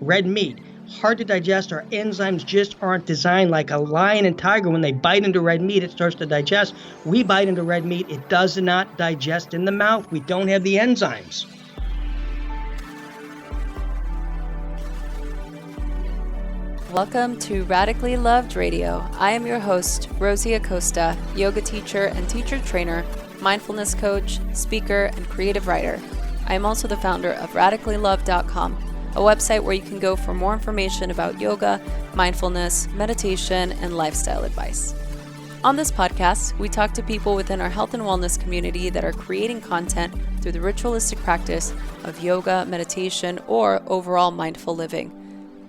red meat. Hard to digest. Our enzymes just aren't designed like a lion and tiger. When they bite into red meat, it starts to digest. We bite into red meat, it does not digest in the mouth. We don't have the enzymes. Welcome to Radically Loved Radio. I am your host, Rosie Acosta, yoga teacher and teacher trainer, mindfulness coach, speaker, and creative writer. I am also the founder of radicallylove.com, a website where you can go for more information about yoga, mindfulness, meditation, and lifestyle advice. On this podcast, we talk to people within our health and wellness community that are creating content through the ritualistic practice of yoga, meditation, or overall mindful living.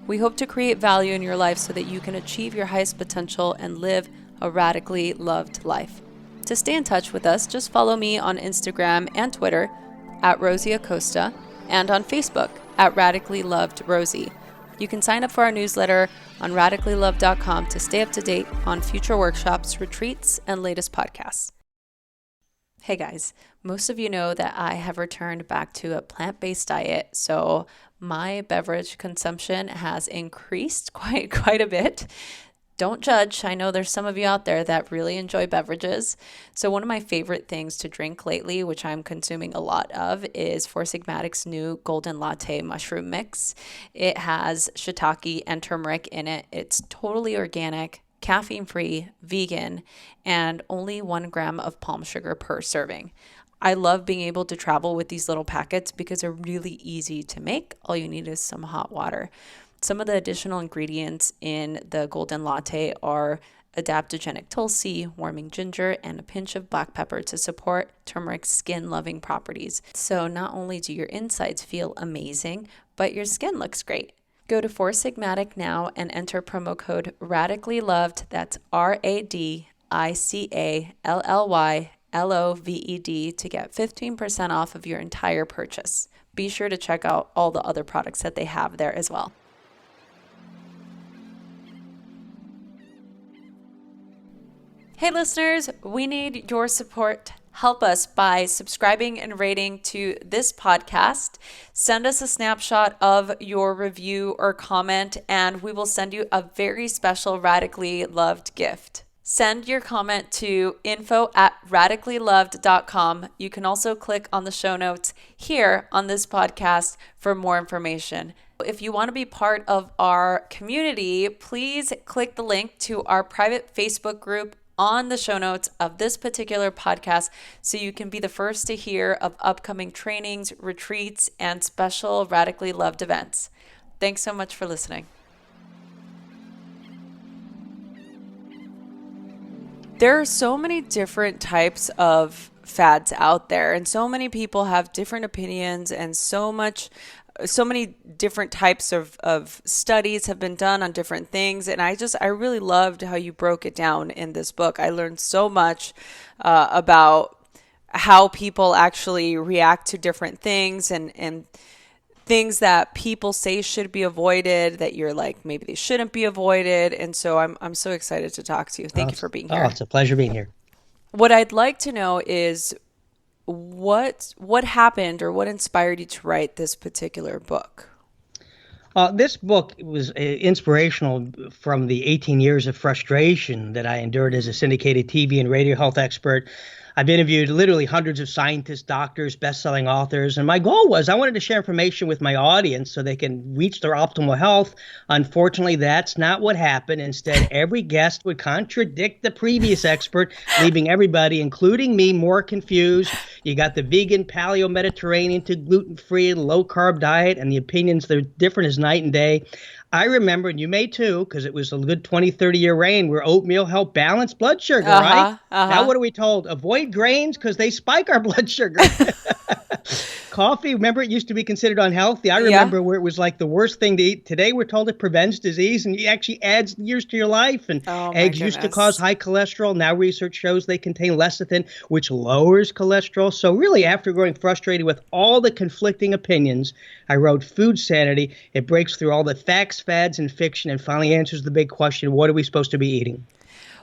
We hope to create value in your life so that you can achieve your highest potential and live a radically loved life. To stay in touch with us, just follow me on Instagram and Twitter at Rosie Acosta and on Facebook at Radically Loved Rosie. You can sign up for our newsletter on radicallylove.com to stay up to date on future workshops, retreats, and latest podcasts. Hey guys, most of you know that I have returned back to a plant-based diet, so my beverage consumption has increased quite a bit. Don't judge. I know there's some of you out there that really enjoy beverages. So one of my favorite things to drink lately, which I'm consuming a lot of, is Four Sigmatic's new Golden Latte Mushroom Mix. It has shiitake and turmeric in it. It's totally organic, caffeine-free, vegan, and only 1 gram of palm sugar per serving. I love being able to travel with these little packets because they're really easy to make. All you need is some hot water. Some of the additional ingredients in the Golden Latte are adaptogenic tulsi, warming ginger, and a pinch of black pepper to support turmeric's skin-loving properties. So not only do your insides feel amazing, but your skin looks great. Go to Four Sigmatic now and enter promo code RADICALLYLOVED, that's RADICALLYLOVED, to get 15% off of your entire purchase. Be sure to check out all the other products that they have there as well. Hey listeners, we need your support. Help us by subscribing and rating to this podcast. Send us a snapshot of your review or comment, and we will send you a very special Radically Loved gift. Send your comment to info@radicallyloved.com. You can also click on the show notes here on this podcast for more information. If you want to be part of our community, please click the link to our private Facebook group on the show notes of this particular podcast so you can be the first to hear of upcoming trainings, retreats, and special Radically Loved events. Thanks so much for listening. There are so many different types of fads out there, and so many people have different opinions, and so many different types of studies have been done on different things. And I really loved how you broke it down in this book. I learned so much about how people actually react to different things and things that people say should be avoided that you're like, maybe they shouldn't be avoided. And so I'm so excited to talk to you. Thank you for being here. Oh, it's a pleasure being here. What I'd like to know is what happened or what inspired you to write this particular book? This book was inspirational from the 18 years of frustration that I endured as a syndicated TV and radio health expert. I've interviewed literally hundreds of scientists, doctors, best-selling authors, and my goal was I wanted to share information with my audience so they can reach their optimal health. Unfortunately, that's not what happened. Instead, every guest would contradict the previous expert, leaving everybody, including me, more confused. You got the vegan, paleo-Mediterranean to gluten-free, low-carb diet, and the opinions, they're different as night and day. I remember, and you may too, because it was a good 20, 30-year reign where oatmeal helped balance blood sugar, right? Now what are we told? Avoid grains because they spike our blood sugar. Coffee, remember it used to be considered unhealthy. I remember where it was like the worst thing to eat. Today we're told it prevents disease and it actually adds years to your life. And eggs used to cause high cholesterol. Now research shows they contain lecithin, which lowers cholesterol. So really, after growing frustrated with all the conflicting opinions, I wrote Food Sanity. It breaks through all the facts, fads, and fiction and finally answers the big question, what are we supposed to be eating?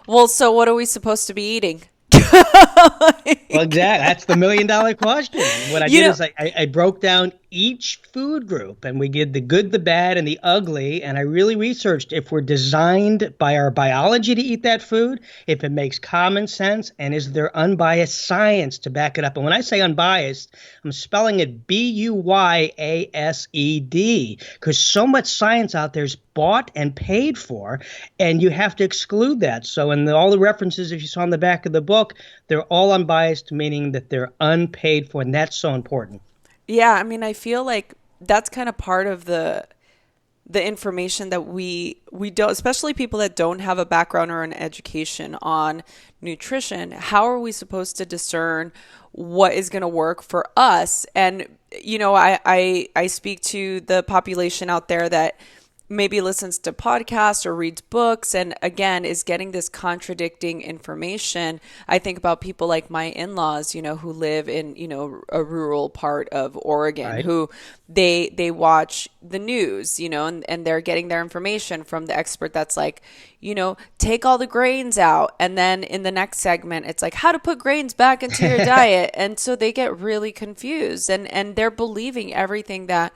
Well, so what are we supposed to be eating? Well, exactly. That's the $1 million question. What I did is I broke down each food group, and we did the good, the bad, and the ugly. And I really researched if we're designed by our biology to eat that food, if it makes common sense, and is there unbiased science to back it up. And when I say unbiased, I'm spelling it BUYASED, because so much science out there is bought and paid for, and you have to exclude that. So in all the references, if you saw on the back of the book, they're all unbiased, meaning that they're unpaid for, and that's so important. Yeah, I mean, I feel like that's kind of part of the information that we don't, especially people that don't have a background or an education on nutrition. How are we supposed to discern what is going to work for us? And, I speak to the population out there that maybe listens to podcasts or reads books and again is getting this contradicting information. I think about people like my in-laws, who live in, a rural part of Oregon, right, who they watch the news, and they're getting their information from the expert that's like, take all the grains out. And then in the next segment, it's like how to put grains back into your diet. And so they get really confused and they're believing everything that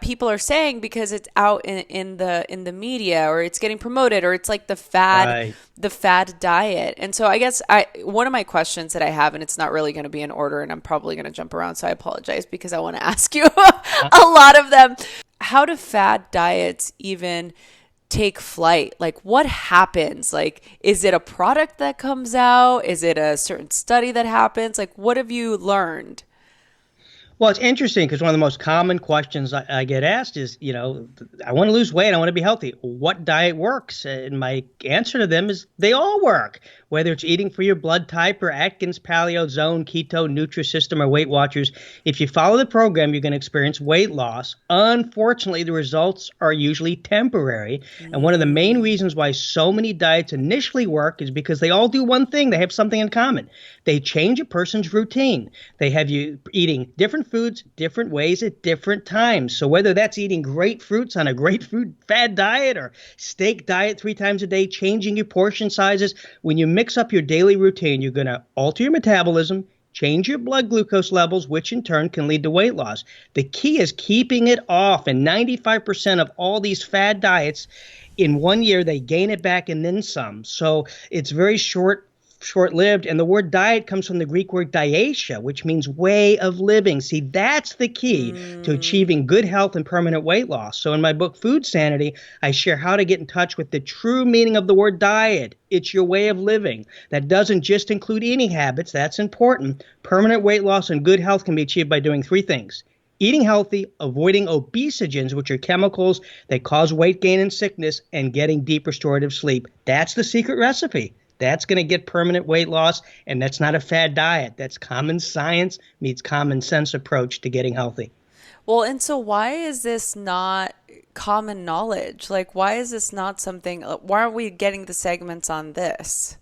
people are saying because it's out in the media or it's getting promoted or it's like the fad, right, the fad diet. And so I guess one of my questions that I have, and it's not really going to be in order and I'm probably going to jump around, so I apologize because I want to ask you a lot of them. How do fad diets even take flight? Like what happens? Like, is it a product that comes out? Is it a certain study that happens? Like, what have you learned? Well, it's interesting because one of the most common questions I get asked is, I want to lose weight. I want to be healthy. What diet works? And my answer to them is they all work, whether it's eating for your blood type or Atkins, Paleo, Zone, Keto, Nutrisystem, or Weight Watchers. If you follow the program, you're going to experience weight loss. Unfortunately, the results are usually temporary. And one of the main reasons why so many diets initially work is because they all do one thing. They have something in common. They change a person's routine. They have you eating different foods, different ways at different times. So whether that's eating grapefruits on a grapefruit fad diet or steak diet 3 times a day, changing your portion sizes, when you mix up your daily routine, you're going to alter your metabolism, change your blood glucose levels, which in turn can lead to weight loss. The key is keeping it off, and 95% of all these fad diets, in 1 year, they gain it back and then some. So it's very short-lived, and the word diet comes from the Greek word diaetia, which means way of living. See, that's the key to achieving good health and permanent weight loss. So in my book, Food Sanity, I share how to get in touch with the true meaning of the word diet. It's your way of living. That doesn't just include eating habits. That's important. Permanent weight loss and good health can be achieved by doing 3 things. Eating healthy, avoiding obesogens, which are chemicals that cause weight gain and sickness, and getting deep restorative sleep. That's the secret recipe. That's going to get permanent weight loss, and that's not a fad diet. That's common science meets common sense approach to getting healthy. Well, and so why is this not common knowledge? Like, why is this not something, why aren't we getting the segments on this?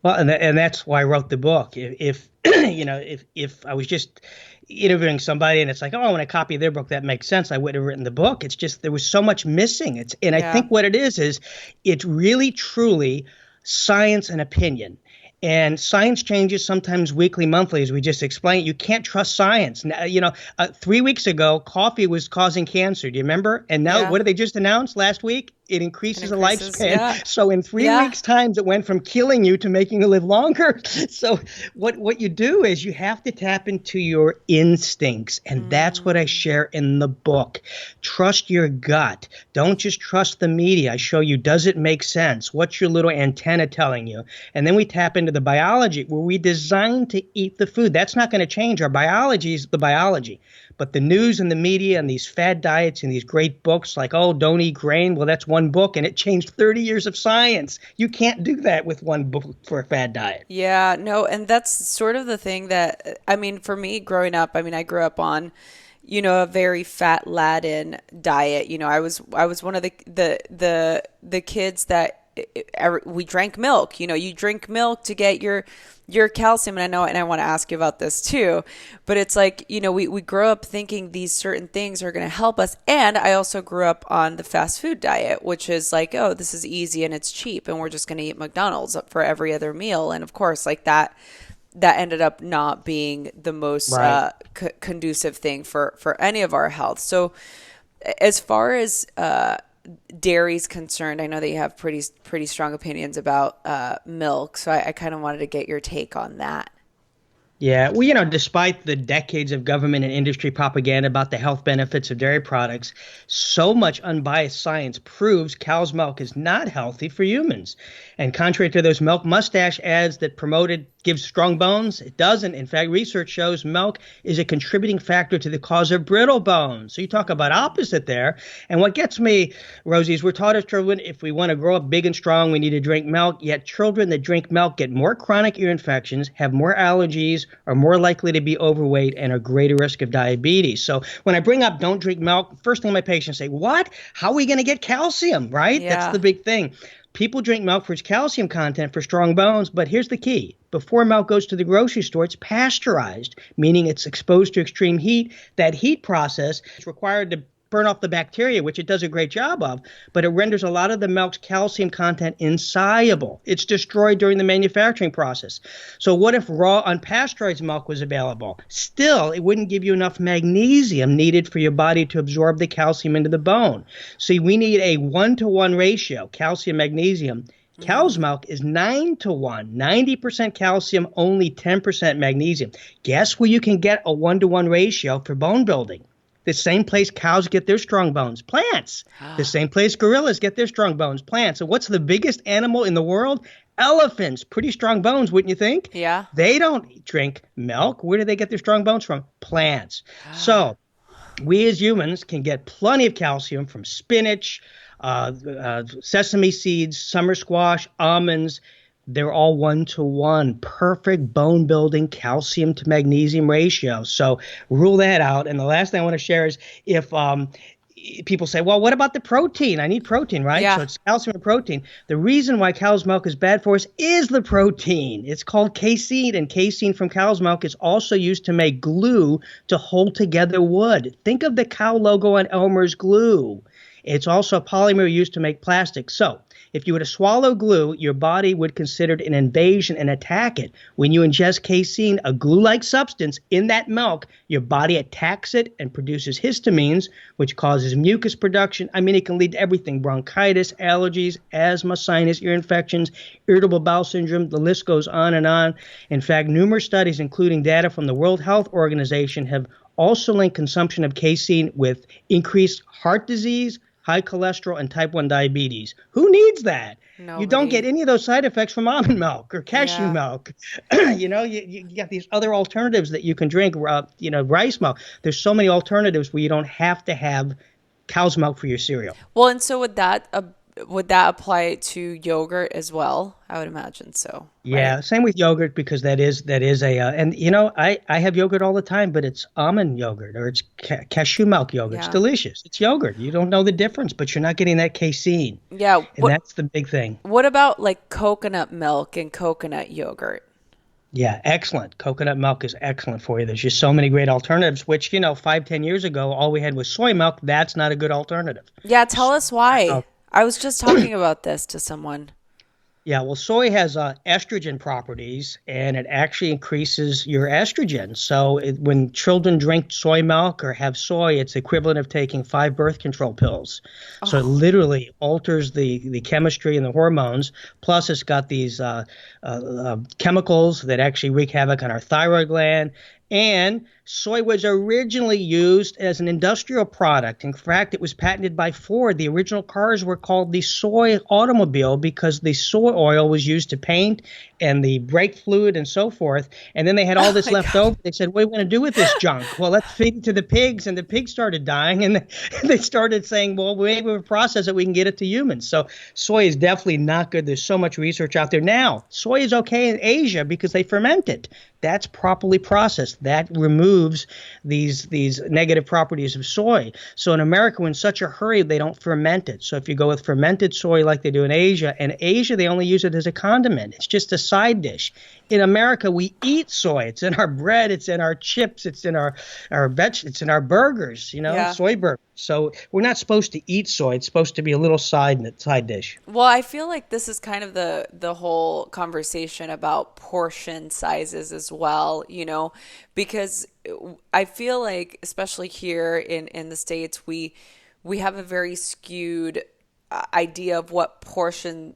Well, and that's why I wrote the book. If I was just interviewing somebody and it's like, oh, I want to copy their book, that makes sense, I would have written the book. It's just there was so much missing. I think what it is it's really truly science and opinion. And science changes sometimes weekly, monthly, as we just explained. You can't trust science. Now, 3 weeks ago, coffee was causing cancer. Do you remember? And now, what did they just announce last week? It increases the lifespan. Yeah. So in 3 weeks' time, it went from killing you to making you live longer. So what you do is you have to tap into your instincts. And that's what I share in the book. Trust your gut. Don't just trust the media. I show you, does it make sense? What's your little antenna telling you? And then we tap into the biology where we designed to eat the food. That's not going to change. Our biology is the biology. But the news and the media and these fad diets and these great books like, oh, don't eat grain. Well, that's one book and it changed 30 years of science. You can't do that with one book for a fad diet. Yeah, no. And that's sort of the thing that, for me growing up, I grew up on, a very fat laden diet. I was one of the kids that we drank milk. You drink milk to get your your calcium, and I know, and I want to ask you about this too, but it's like, we grow up thinking these certain things are going to help us. And I also grew up on the fast food diet, which is like, oh, this is easy and it's cheap and we're just going to eat McDonald's for every other meal. And of course, like that ended up not being the most Right. conducive thing for any of our health. So as far as dairy's concerned, I know that you have pretty strong opinions about milk. So I kind of wanted to get your take on that. Yeah, well, despite the decades of government and industry propaganda about the health benefits of dairy products, so much unbiased science proves cow's milk is not healthy for humans. And contrary to those milk mustache ads that promoted gives strong bones, it doesn't. In fact, research shows milk is a contributing factor to the cause of brittle bones. So you talk about opposite there. And what gets me, Rosie, is we're taught as children, if we want to grow up big and strong, we need to drink milk. Yet children that drink milk get more chronic ear infections, have more allergies, are more likely to be overweight, and are greater risk of diabetes. So when I bring up don't drink milk, first thing my patients say, what? How are we going to get calcium, right? Yeah. That's the big thing. People drink milk for its calcium content for strong bones, but here's the key. Before milk goes to the grocery store, it's pasteurized, meaning it's exposed to extreme heat. That heat process is required to burn off the bacteria, which it does a great job of, but it renders a lot of the milk's calcium content insoluble. It's destroyed during the manufacturing process. So what if raw unpasteurized milk was available? Still, it wouldn't give you enough magnesium needed for your body to absorb the calcium into the bone. See, we need a 1-to-1 ratio, calcium, magnesium. Cow's milk is 9-to-1, 90% calcium, only 10% magnesium. Guess where you can get a 1-to-1 ratio for bone building? The same place cows get their strong bones, plants. The same place gorillas get their strong bones, plants. And what's the biggest animal in the world? Elephants. Pretty strong bones, wouldn't you think? Yeah. They don't drink milk. Where do they get their strong bones from? Plants. So we as humans can get plenty of calcium from spinach, sesame seeds, summer squash, almonds. They're all 1-to-1, perfect bone building calcium to magnesium ratio. So rule that out. And the last thing I want to share is if people say, well, what about the protein? I need protein, right? Yeah. So it's calcium and protein. The reason why cow's milk is bad for us is the protein. It's called casein, and casein from cow's milk is also used to make glue to hold together wood. Think of the cow logo on Elmer's glue. It's also a polymer used to make plastic. So if you were to swallow glue, your body would consider it an invasion and attack it. When you ingest casein, a glue-like substance in that milk, your body attacks it and produces histamines, which causes mucus production. I mean, it can lead to everything: bronchitis, allergies, asthma, sinus, ear infections, irritable bowel syndrome. The list goes on and on. In fact, numerous studies, including data from the World Health Organization, have also linked consumption of casein with increased heart disease, high cholesterol, and type 1 diabetes. Who needs that? Nobody. You don't get any of those side effects from almond milk or cashew milk. You got these other alternatives that you can drink, rice milk. There's so many alternatives where you don't have to have cow's milk for your cereal. Well, and so would that apply to yogurt as well? I would imagine so. Yeah, right? same with yogurt, because that is I have yogurt all the time, but it's almond yogurt or it's cashew milk yogurt. It's delicious. It's yogurt. You don't know the difference, but you're not getting that casein. Yeah. And that's the big thing. What about like coconut milk and coconut yogurt? Yeah, excellent. Coconut milk is excellent for you. There's just so many great alternatives, which, 5-10 years ago, all we had was soy milk. That's not a good alternative. Yeah, tell us why. I was just talking about this to someone. Yeah, well, soy has estrogen properties, and it actually increases your estrogen. So when children drink soy milk or have soy, it's equivalent of taking 5 birth control pills. So it literally alters the chemistry and the hormones. Plus, it's got these chemicals that actually wreak havoc on our thyroid gland. And soy was originally used as an industrial product. In fact, it was patented by Ford. The original cars were called the soy automobile because the soy oil was used to paint and the brake fluid and so forth. And then they had all this left over. They said, what are we going to do with this junk? Well, let's feed it to the pigs. And the pigs started dying. And they started saying, well, maybe we'll process it. We can get it to humans. So soy is definitely not good. There's so much research out there. Now, soy is okay in Asia because they ferment it. That's properly processed. That removes these negative properties of soy. So in America, we're in such a hurry, they don't ferment it. So if you go with fermented soy like they do in Asia they only use it as a condiment. It's just a side dish. In America, we eat soy. It's in our bread. It's in our chips. It's in our it's in our burgers, Yeah. soy burgers. So we're not supposed to eat soy. It's supposed to be a little side dish. Well, I feel like this is kind of the whole conversation about portion sizes as well, because I feel like, especially here in the States, we have a very skewed idea of what portion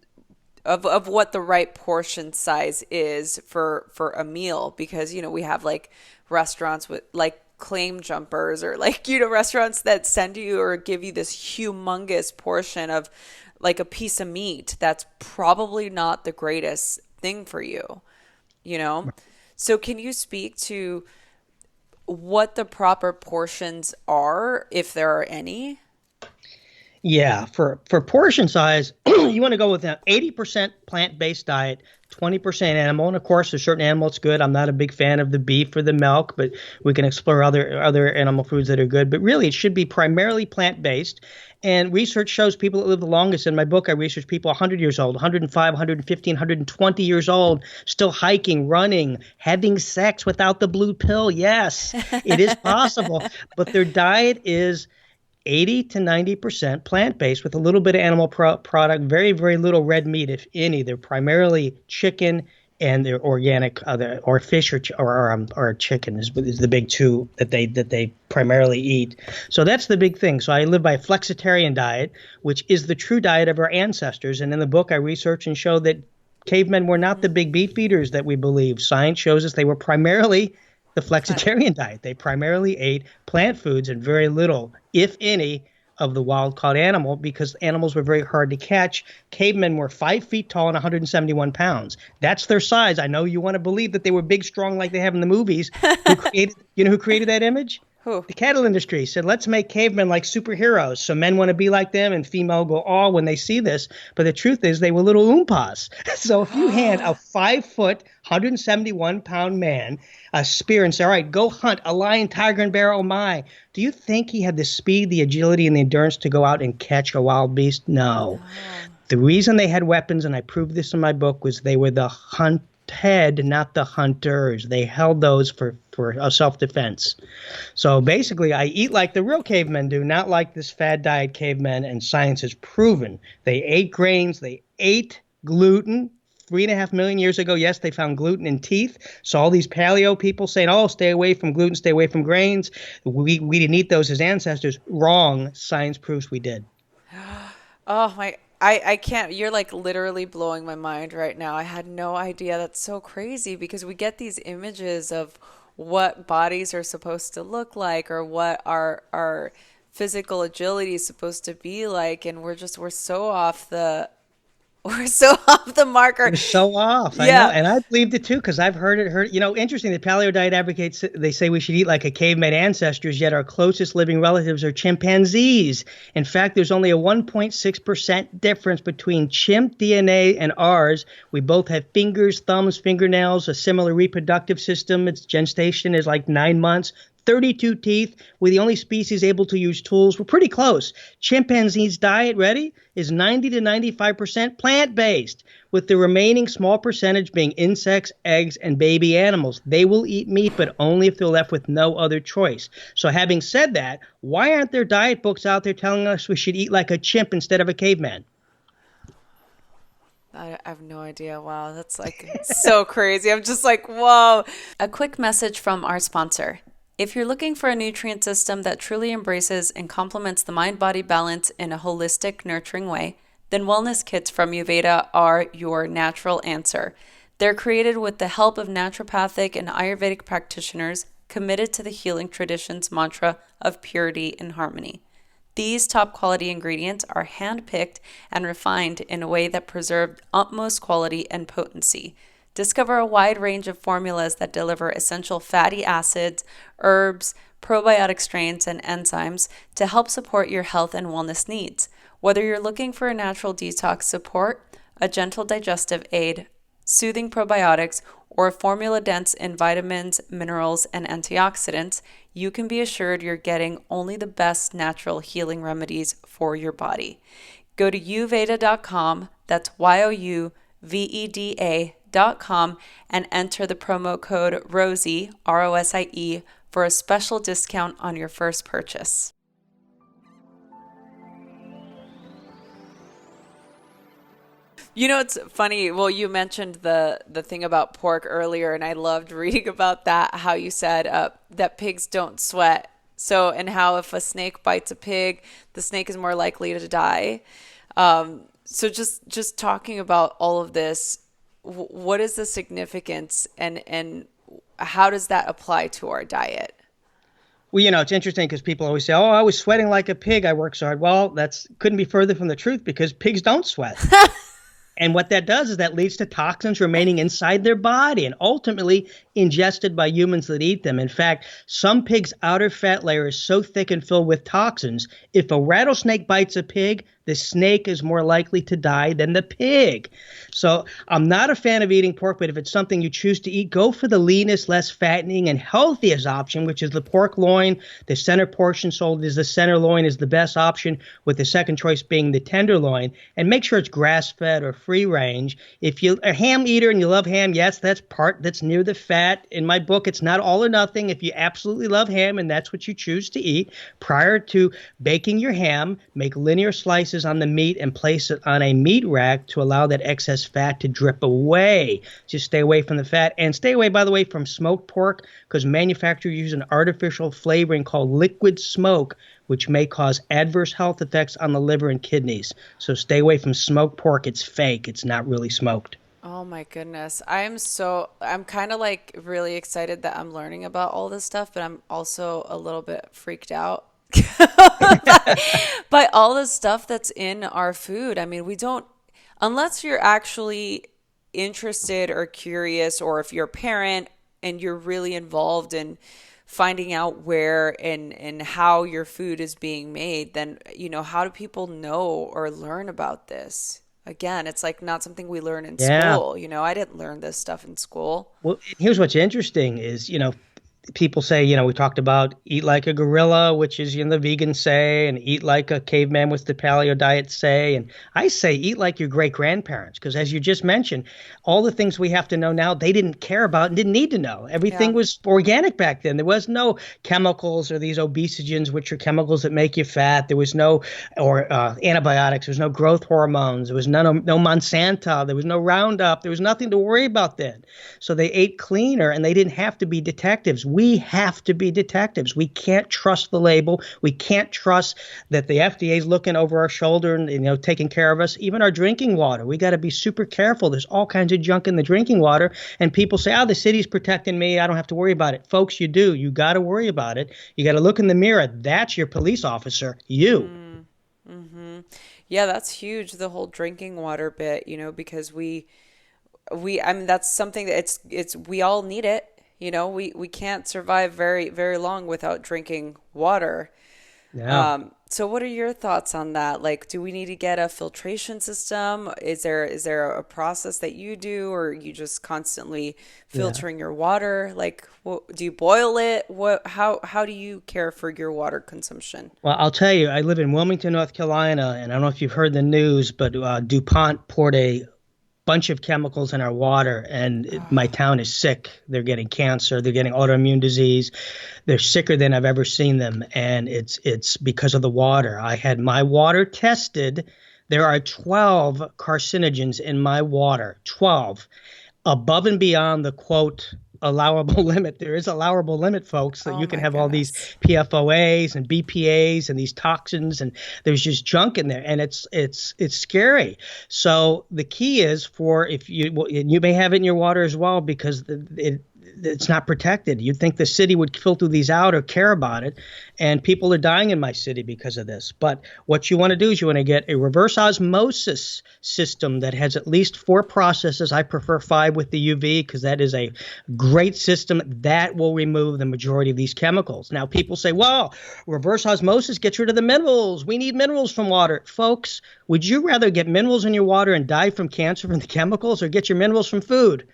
of what the right portion size is for a meal, because we have like restaurants with like claim jumpers, or like restaurants that send you or give you this humongous portion of like a piece of meat that's probably not the greatest thing for you. So can you speak to what the proper portions are, if there are any? Yeah, for portion size, you want to go with an 80% plant-based diet, 20% animal. And of course, there's certain animals good. I'm not a big fan of the beef or the milk, but we can explore other animal foods that are good. But really, it should be primarily plant-based. And research shows people that live the longest. In my book, I researched people 100 years old, 105, 115, 120 years old, still hiking, running, having sex without the blue pill. Yes, it is possible. But their diet is 80 to 90% plant-based with a little bit of animal product, very, very little red meat, if any. They're primarily chicken, and they're organic, or fish or chicken is the big two that they primarily eat. So that's the big thing. So I live by a Flexitarian diet, which is the true diet of our ancestors. And in the book, I research and show that cavemen were not the big beef eaters that we believe. Science shows us they were primarily the Flexitarian diet. They primarily ate plant foods and very little, if any, of the wild-caught animal, because animals were very hard to catch. Cavemen were 5 feet tall and 171 pounds. That's their size. I know you want to believe that they were big, strong like they have in the movies. Who created that image? Who? The cattle industry said, let's make cavemen like superheroes. So men want to be like them, and female go all when they see this. But the truth is they were little oompas. So if you hand a 5 foot, 171 pound man a spear and say, all right, go hunt a lion, tiger, and bear, oh my. Do you think he had the speed, the agility, and the endurance to go out and catch a wild beast? No. The reason they had weapons, and I proved this in my book, was they were the hunted, not the hunters. They held those for self-defense. So basically, I eat like the real cavemen do, not like this fad diet cavemen, and science has proven. They ate grains, they ate gluten. 3.5 million years ago, yes, they found gluten in teeth. So all these paleo people saying, oh, stay away from gluten, stay away from grains. We didn't eat those as ancestors. Wrong. Science proves we did. Oh, I can't. You're like literally blowing my mind right now. I had no idea. That's so crazy, because we get these images of what bodies are supposed to look like, or what our physical agility is supposed to be like. And we're so off the marker. We're so off. Yeah. I know. And I believed it too, because I've heard it. Interesting. The paleo diet advocates, they say we should eat like a caveman ancestors, yet our closest living relatives are chimpanzees. In fact, there's only a 1.6% difference between chimp DNA and ours. We both have fingers, thumbs, fingernails, a similar reproductive system. Its gestation is like 9 months. 32 teeth. We're the only species able to use tools. We're pretty close. Chimpanzees' diet, ready, is 90 to 95% plant-based, with the remaining small percentage being insects, eggs, and baby animals. They will eat meat, but only if they're left with no other choice. So having said that, why aren't there diet books out there telling us we should eat like a chimp instead of a caveman? I have no idea. Wow, that's like so crazy. I'm just like, whoa. A quick message from our sponsor. If you're looking for a nutrient system that truly embraces and complements the mind-body balance in a holistic, nurturing way, then wellness kits from Uveda are your natural answer. They're created with the help of naturopathic and Ayurvedic practitioners committed to the healing tradition's mantra of purity and harmony. These top-quality ingredients are hand-picked and refined in a way that preserve utmost quality and potency. Discover a wide range of formulas that deliver essential fatty acids, herbs, probiotic strains, and enzymes to help support your health and wellness needs. Whether you're looking for a natural detox support, a gentle digestive aid, soothing probiotics, or a formula dense in vitamins, minerals, and antioxidants, you can be assured you're getting only the best natural healing remedies for your body. Go to uveda.com, that's YOUVEDA.com, nbsp.com and enter the promo code ROSIE, ROSIE, for a special discount on your first purchase. You know, it's funny. Well, you mentioned the thing about pork earlier, and I loved reading about that, how you said that pigs don't sweat. So, and how if a snake bites a pig, the snake is more likely to die. So just talking about all of this, what is the significance and how does that apply to our diet? Well, it's interesting because people always say, oh, I was sweating like a pig. I work so hard. Well, that's couldn't be further from the truth because pigs don't sweat. And what that does is that leads to toxins remaining inside their body and ultimately ingested by humans that eat them. In fact, some pigs' outer fat layer is so thick and filled with toxins, if a rattlesnake bites a pig, the snake is more likely to die than the pig. So I'm not a fan of eating pork, but if it's something you choose to eat, go for the leanest, less fattening, and healthiest option, which is the pork loin. The center portion sold is the center loin is the best option, with the second choice being the tenderloin. And make sure it's grass-fed or free range. If you're a ham eater and you love ham, yes, that's near the fat. In my book, it's not all or nothing. If you absolutely love ham and that's what you choose to eat, prior to baking your ham, make linear slices on the meat and place it on a meat rack to allow that excess fat to drip away. Just stay away from the fat and stay away, by the way, from smoked pork because manufacturers use an artificial flavoring called liquid smoke, which may cause adverse health effects on the liver and kidneys. So stay away from smoked pork. It's fake. It's not really smoked. Oh my goodness. I'm kind of like really excited that I'm learning about all this stuff, but I'm also a little bit freaked out by all the stuff that's in our food. I mean, we don't, unless you're actually interested or curious, or if you're a parent and you're really involved in finding out where and how your food is being made, then, how do people know or learn about this? Again, it's like not something we learn in school. I didn't learn this stuff in school. Well, here's what's interesting is, people say, we talked about eat like a gorilla, which is, the vegans say, and eat like a caveman with the paleo diet say. And I say eat like your great grandparents, because as you just mentioned, all the things we have to know now, they didn't care about and didn't need to know. Everything was organic back then. There was no chemicals or these obesogens, which are chemicals that make you fat. There was no antibiotics. There was no growth hormones. There was no Monsanto. There was no Roundup. There was nothing to worry about then. So they ate cleaner and they didn't have to be detectives. We have to be detectives. We can't trust the label. We can't trust that the FDA is looking over our shoulder and taking care of us. Even our drinking water, we got to be super careful. There's all kinds of junk in the drinking water, and people say, "Oh, the city's protecting me. I don't have to worry about it." Folks, you do. You got to worry about it. You got to look in the mirror. That's your police officer. You. Mm-hmm. Yeah, that's huge. The whole drinking water bit. Because I mean, that's something that it's we all need it. We can't survive very, very long without drinking water. Yeah. So what are your thoughts on that? Like, do we need to get a filtration system? Is there a process that you do, or are you just constantly filtering your water? Like, do you boil it? How do you care for your water consumption? Well, I'll tell you, I live in Wilmington, North Carolina, and I don't know if you've heard the news, but DuPont poured a bunch of chemicals in our water, and my town is sick. They're getting cancer. They're getting autoimmune disease. They're sicker than I've ever seen them, and it's because of the water. I had my water tested. There are 12 carcinogens in my water, 12, above and beyond the quote allowable limit. There is allowable limit, folks, that you can have all these PFOAs and BPAs and these toxins, and there's just junk in there, and it's scary. So the key is you may have it in your water as well, because it's not protected. You'd think the city would filter these out or care about it, and people are dying in my city because of this. But what you want to do is you want to get a reverse osmosis system that has at least 4 processes. I prefer 5 with the UV, because that is a great system that will remove the majority of these chemicals. Now, people say, well, reverse osmosis gets rid of the minerals. We need minerals from water. Folks, would you rather get minerals in your water and die from cancer from the chemicals, or get your minerals from food?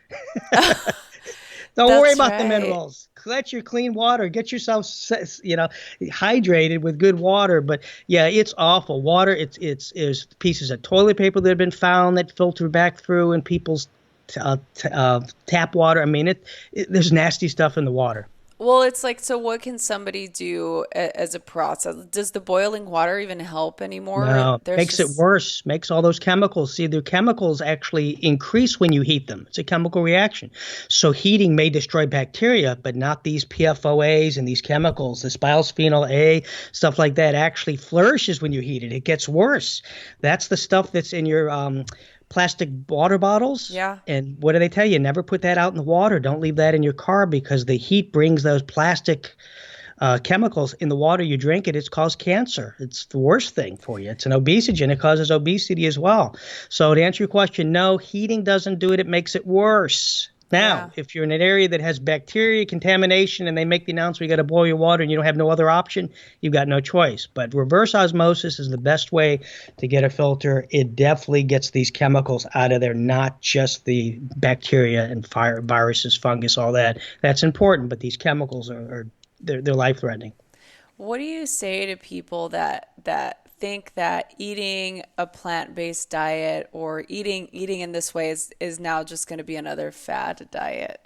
Don't worry about the minerals. Let your clean water. Get yourself, hydrated with good water. But yeah, it's awful. Water. It's pieces of toilet paper that have been found that filter back through in people's tap water. I mean, there's nasty stuff in the water. Well, it's like, so what can somebody do as a process? Does the boiling water even help anymore? No, makes it worse, makes all those chemicals. See, the chemicals actually increase when you heat them. It's a chemical reaction. So heating may destroy bacteria, but not these PFOAs and these chemicals. This bisphenol A, stuff like that actually flourishes when you heat it. It gets worse. That's the stuff that's in your plastic water bottles. Yeah. And what do they tell you? Never put that out in the water. Don't leave that in your car because the heat brings those plastic chemicals in the water you drink. It's caused cancer. It's the worst thing for you. It's an obesogen. It causes obesity as well. So to answer your question, no, heating doesn't do it. It makes it worse. Now, if you're in an area that has bacteria contamination and they make the announcement you got to boil your water and you don't have no other option, you've got no choice. But reverse osmosis is the best way to get a filter. It definitely gets these chemicals out of there, not just the bacteria and viruses, fungus, all that. That's important, but these chemicals they're life-threatening. What do you say to people that think that eating a plant-based diet or eating in this way is now just going to be another fad diet?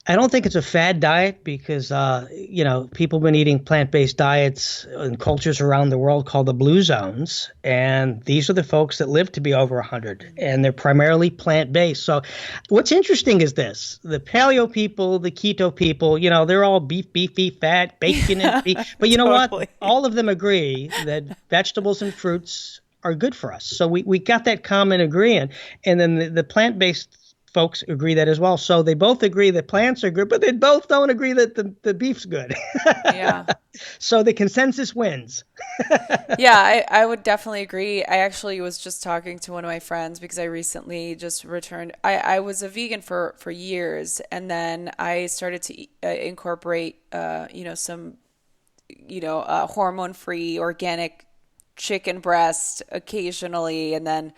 I don't think it's a fad diet because, people have been eating plant-based diets in cultures around the world called the blue zones. And these are the folks that live to be over 100. And they're primarily plant-based. So what's interesting is this. The paleo people, the keto people, they're all beef, fat, bacon, and beef. But you know what? All of them agree that vegetables and fruits are good for us. So we got that common agreement. And then the plant-based folks agree that as well. So they both agree that plants are good, but they both don't agree that the beef's good. Yeah. So the consensus wins. Yeah, I would definitely agree. I actually was just talking to one of my friends because I recently just returned. I was a vegan for years, and then I started to incorporate, some, hormone-free organic chicken breast occasionally, and then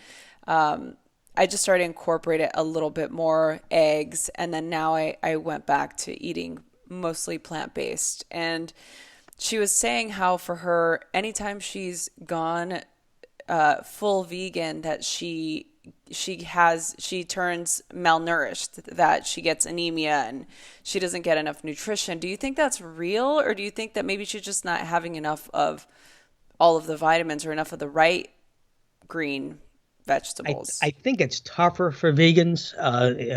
I just started to incorporate it a little bit more, eggs, and then now I went back to eating mostly plant-based. And she was saying how for her, anytime she's gone full vegan, that she turns malnourished, that she gets anemia and she doesn't get enough nutrition. Do you think that's real, or do you think that maybe she's just not having enough of all of the vitamins or enough of the right green vegetables? I think it's tougher for vegans.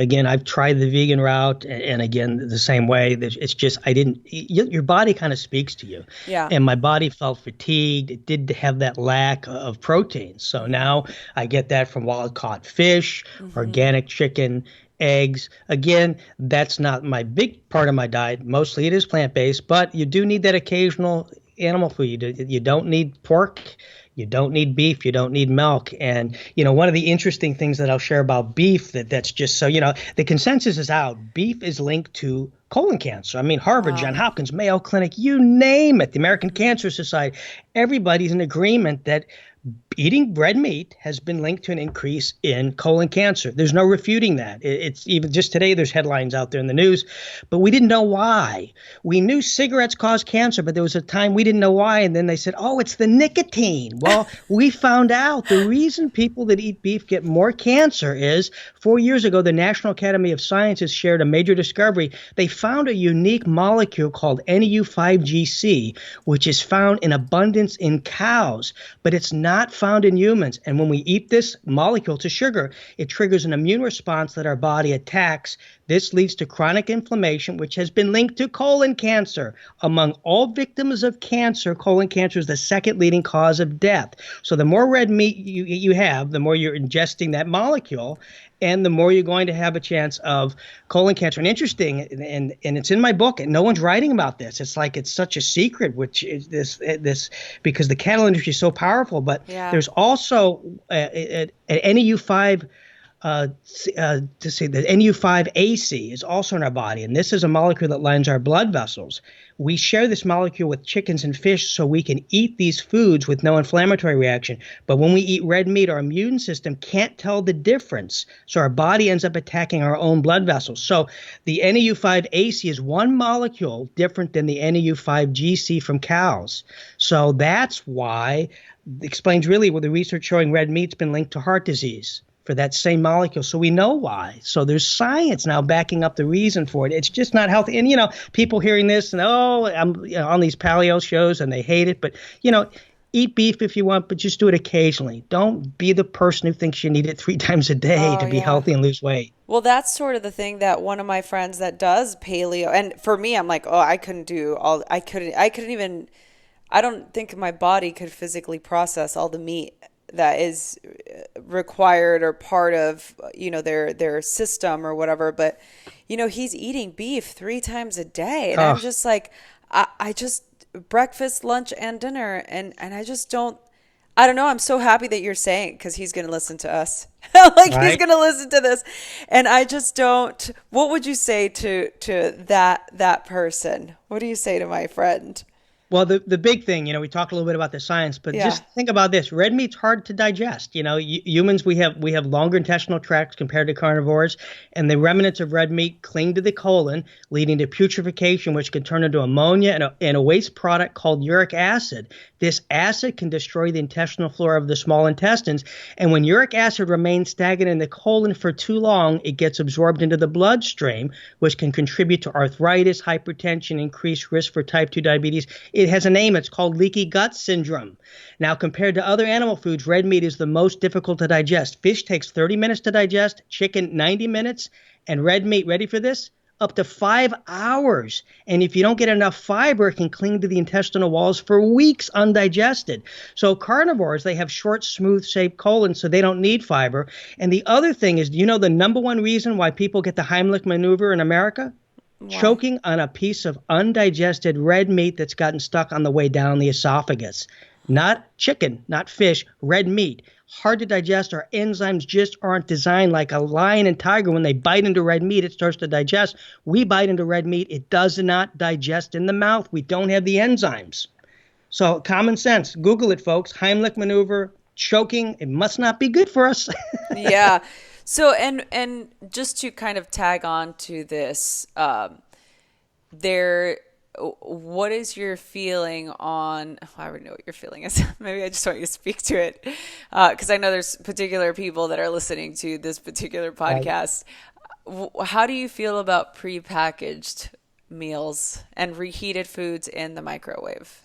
Again, I've tried the vegan route, and again, the same way. It's just your body kind of speaks to you. Yeah. And my body felt fatigued. It did have that lack of protein. So now I get that from wild-caught fish, organic chicken, eggs. Again, that's not my big part of my diet. Mostly it is plant-based, but you do need that occasional animal food. You don't need pork. You don't need beef. You don't need milk. And, one of the interesting things that I'll share about beef that's just so, the consensus is out. Beef is linked to colon cancer. I mean, Harvard, Wow. Johns Hopkins, Mayo Clinic, you name it, the American Cancer Society, everybody's in agreement that eating red meat has been linked to an increase in colon cancer. There's no refuting that. It's even just today, there's headlines out there in the news, but we didn't know why. We knew cigarettes cause cancer, but there was a time we didn't know why. And then they said, oh, it's the nicotine. Well, we found out the reason people that eat beef get more cancer is 4 years ago, the National Academy of Sciences shared a major discovery. They found a unique molecule called NEU5GC, which is found in abundance in cows, but it's not found in humans. And when we eat this molecule to sugar, it triggers an immune response that our body attacks. This leads to chronic inflammation, which has been linked to colon cancer. Among all victims of cancer, colon cancer is the second leading cause of death. So the more red meat you have, the more you're ingesting that molecule, and the more you're going to have a chance of colon cancer. And interesting, and it's in my book, and no one's writing about this. It's like it's such a secret, which is this because the cattle industry is so powerful. But there's also an NEU5 the NEU5AC is also in our body, and this is a molecule that lines our blood vessels. We share this molecule with chickens and fish so we can eat these foods with no inflammatory reaction. But when we eat red meat, our immune system can't tell the difference. So our body ends up attacking our own blood vessels. So the NEU5AC is one molecule different than the NEU5GC from cows. So that's why it explains really what the research showing red meat's been linked to heart disease, for that same molecule. So we know why. So there's science now backing up the reason for it. It's just not healthy. And, people hearing this and, I'm on these paleo shows and they hate it. But, eat beef if you want, but just do it occasionally. Don't be the person who thinks you need it 3 times a day to be healthy and lose weight. Well, that's sort of the thing that one of my friends that does paleo, and for me, I'm like, I couldn't even, I don't think my body could physically process all the meat that is required or part of, their system or whatever. But, he's eating beef 3 times a day. And I'm just like, I just breakfast, lunch, and dinner. And I just don't know. I'm so happy that you're saying it because he's going to listen to us. He's going to listen to this. And I just don't, what would you say to that person? What do you say to my friend? Well, the big thing, we talked a little bit about the science, but just think about this. Red meat's hard to digest. Humans, we have longer intestinal tracts compared to carnivores, and the remnants of red meat cling to the colon, leading to putrefaction, which can turn into ammonia and a waste product called uric acid. This acid can destroy the intestinal flora of the small intestines, and when uric acid remains stagnant in the colon for too long, it gets absorbed into the bloodstream, which can contribute to arthritis, hypertension, increased risk for type 2 diabetes. It has a name. It's called leaky gut syndrome. Now, compared to other animal foods, red meat is the most difficult to digest. Fish takes 30 minutes to digest, chicken 90 minutes, and red meat, ready for this? Up to 5 hours. And if you don't get enough fiber, it can cling to the intestinal walls for weeks undigested. So carnivores, they have short, smooth-shaped colons, so they don't need fiber. And the other thing is, do you know the number one reason why people get the Heimlich maneuver in America? Wow. Choking on a piece of undigested red meat that's gotten stuck on the way down the esophagus. Not chicken, not fish, red meat. Hard to digest. Our enzymes just aren't designed like a lion and tiger. When they bite into red meat, it starts to digest. We bite into red meat. It does not digest in the mouth. We don't have the enzymes. So common sense. Google it, folks. Heimlich maneuver, choking. It must not be good for us. Yeah. So, and just to kind of tag on to this, what is your feeling on, I already know what your feeling is. Maybe I just want you to speak to it. Cause I know there's particular people that are listening to this particular podcast. How do you feel about prepackaged meals and reheated foods in the microwave?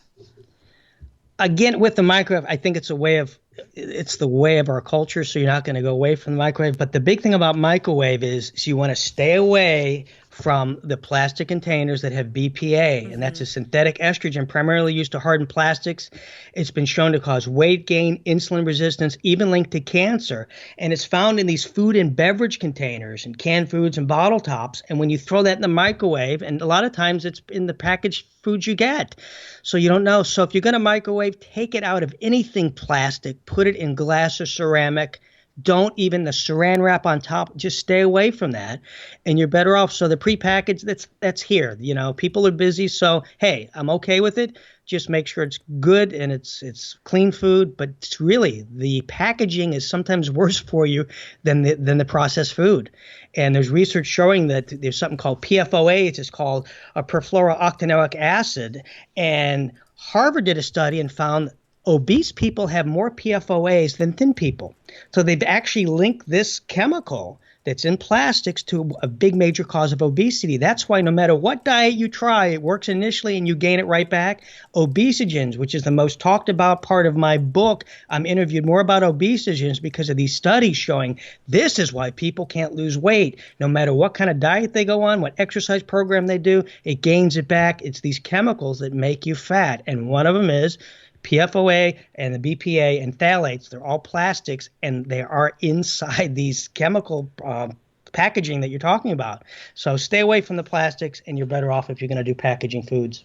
Again, with the microwave, I think it's the way of our culture, so you're not going to go away from the microwave. But the big thing about microwave is you want to stay away from the plastic containers that have BPA, and that's a synthetic estrogen primarily used to harden plastics. It's been shown to cause weight gain, insulin resistance, even linked to cancer. And it's found in these food and beverage containers and canned foods and bottle tops. And when you throw that in the microwave, and a lot of times it's in the packaged foods you get, so you don't know. So if you're going to microwave, take it out of anything plastic, put it in glass or ceramic. Don't even the saran wrap on top. Just stay away from that, and you're better off. So the prepackaged, that's here. People are busy, so hey, I'm okay with it. Just make sure it's good and it's clean food. But it's really, the packaging is sometimes worse for you than the processed food. And there's research showing that there's something called PFOA. It's called a perfluorooctanoic acid. And Harvard did a study and found obese people have more PFOAs than thin people. So they've actually linked this chemical that's in plastics to a big major cause of obesity. That's why no matter what diet you try, it works initially and you gain it right back. Obesogens, which is the most talked about part of my book, I'm interviewed more about obesogens because of these studies showing this is why people can't lose weight. No matter what kind of diet they go on, what exercise program they do, it gains it back. It's these chemicals that make you fat. And one of them is PFOA and the BPA and phthalates. They're all plastics, and they are inside these chemical packaging that you're talking about. So stay away from the plastics, and you're better off if you're going to do packaging foods.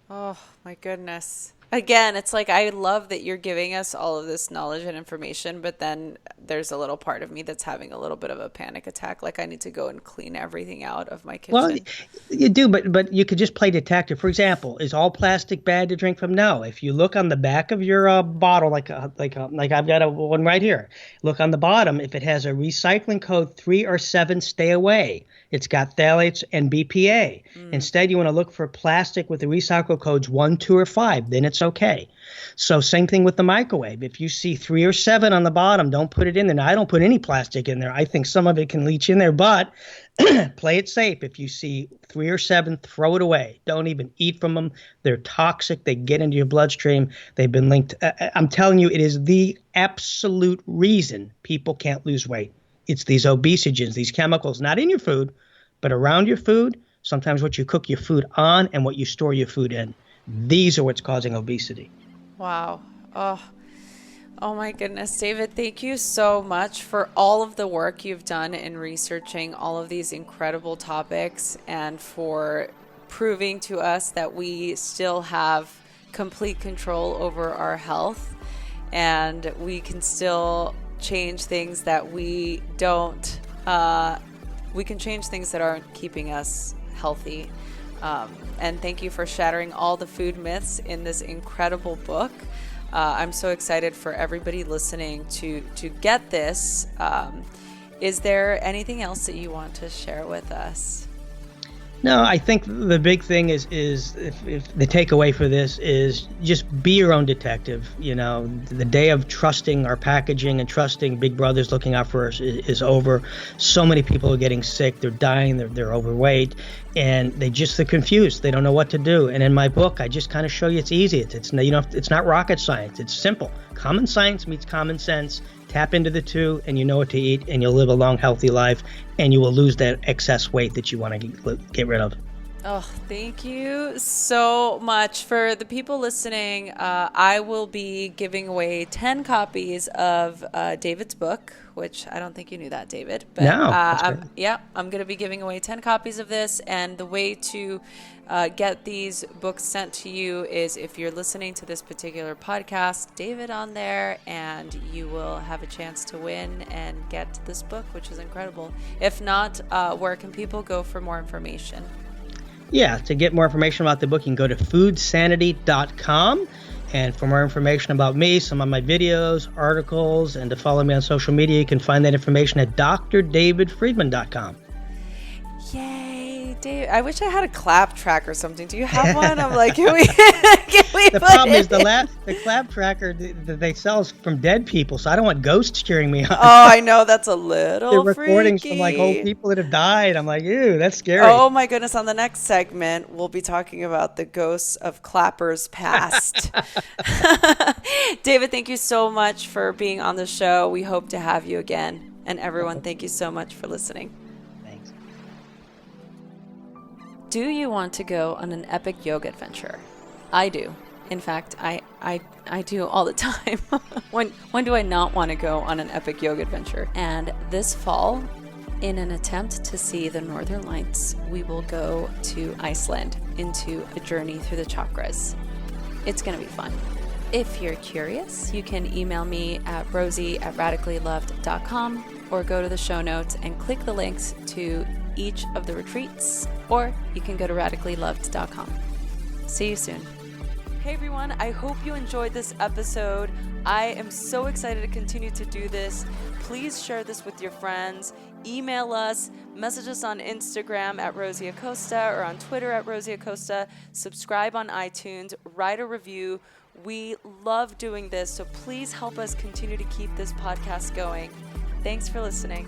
Oh, my goodness. Again, it's like I love that you're giving us all of this knowledge and information, but then there's a little part of me that's having a little bit of a panic attack. Like I need to go and clean everything out of my kitchen. Well, you do, but you could just play detective. For example, is all plastic bad to drink from? No. If you look on the back of your bottle, like I've got one right here, look on the bottom. If it has a recycling code 3 or 7, stay away. It's got phthalates and BPA. Instead, you want to look for plastic with the recycle codes 1, 2, or 5. Then it's okay. So same thing with the microwave. If you see 3 or 7 on the bottom, don't put it in there. Now, I don't put any plastic in there. I think some of it can leach in there, but play it safe. If you see 3 or 7, throw it away. Don't even eat from them. They're toxic. They get into your bloodstream. They've been linked. I'm telling you, it is the absolute reason people can't lose weight. It's these obesogens, these chemicals, not in your food, but around your food, sometimes what you cook your food on and what you store your food in. These are what's causing obesity. Wow. Oh my goodness, David, thank you so much for all of the work you've done in researching all of these incredible topics and for proving to us that we still have complete control over our health and we can still change things that we don't, we can change things that aren't keeping us healthy. And thank you for shattering all the food myths in this incredible book. I'm so excited for everybody listening to get this. Is there anything else that you want to share with us? No, I think the big thing is if the takeaway for this is just be your own detective. You know, the day of trusting our packaging and trusting Big Brother's looking out for us is over. So many people are getting sick. They're dying. They're overweight, and they're confused. They don't know what to do. And in my book, I just kind of show you it's easy. It's not rocket science. It's simple. Common science meets common sense. Tap into the two, and you know what to eat, and you'll live a long, healthy life, and you will lose that excess weight that you want to get rid of. Oh, thank you so much. For the people listening, I will be giving away 10 copies of David's book, which I don't think you knew that, David. But no, I'm going to be giving away 10 copies of this. And the way to get these books sent to you is if you're listening to this particular podcast, David on there, and you will have a chance to win and get this book, which is incredible. If not, where can people go for more information? Yeah, to get more information about the book, you can go to foodsanity.com. And for more information about me, some of my videos, articles, and to follow me on social media, you can find that information at drdavidfriedman.com. Yay, Dave. I wish I had a clap track or something. Do you have one? I'm like, can we The problem is the clap tracker that they sell is from dead people, so I don't want ghosts cheering me on. Oh, I know. That's a little They're recordings freaky. from like old people that have died. I'm like, ew, that's scary. Oh my goodness. On the next segment, we'll be talking about the ghosts of clappers past. David, thank you so much for being on the show. We hope to have you again. And everyone, thank you so much for listening. Thanks. Do you want to go on an epic yoga adventure? I do. In fact, I do all the time. When do I not want to go on an epic yoga adventure? And this fall, in an attempt to see the Northern Lights, we will go to Iceland into a journey through the chakras. It's going to be fun. If you're curious, you can email me at rosie@radicallyloved.com or go to the show notes and click the links to each of the retreats, or you can go to radicallyloved.com. See you soon. Hey everyone, I hope you enjoyed this episode. I am so excited to continue to do this. Please share this with your friends. Email us, message us on Instagram at Rosie Acosta or on Twitter at Rosie Acosta. Subscribe on iTunes, write a review. We love doing this, so please help us continue to keep this podcast going. Thanks for listening.